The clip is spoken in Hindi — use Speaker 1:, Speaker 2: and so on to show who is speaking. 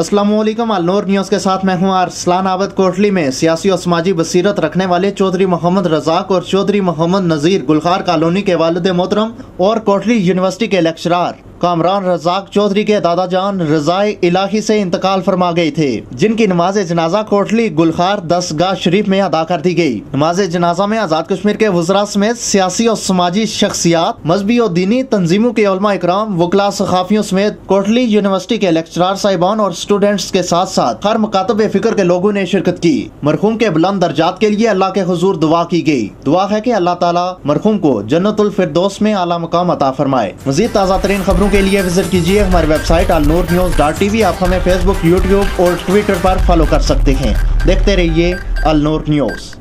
Speaker 1: अस्सलामुअलैकुम। अलनूर न्यूज़ के साथ मैं हूं अरसलान आबद। कोटली में सियासी और समाजी बसीरत रखने वाले चौधरी मोहम्मद रजाक और चौधरी मोहम्मद नज़ीर गुलखार कॉलोनी के वालिद मोहतरम और कोटली यूनिवर्सिटी के लेक्चरार कामरान रजाक चौधरी के दादा जान रजाए इलाही से इंतकाल फरमा गए थे, जिनकी नमाज जनाजा कोटली गुलखार दसगाह शरीफ में अदा कर दी गई। नमाज जनाजा में आजाद कश्मीर के वज़रा समेत सियासी और समाजी शख्सियात, मजहबी और दीनी तंजीमों के उलमा इकराम, वकला सखाफियों समेत कोटली यूनिवर्सिटी के लेक्चरार साहिबान और स्टूडेंट्स के साथ साथ हर मुकातब फिक्र के लोगों ने शिरकत की। मरहूम के बुलंद दर्जात के लिए अल्लाह के हुजूर दुआ की गई। दुआ है कि अल्लाह ताला मरहूम को जन्नतुल फिरदौस में आला मकाम अता फरमाए। मज़ीद ताज़ा तरीन खबरों के लिए विजिट कीजिए हमारी वेबसाइट alnoornews.tv। आप हमें फेसबुक, यूट्यूब और ट्विटर पर फॉलो कर सकते हैं। देखते रहिए अलनूर न्यूज़।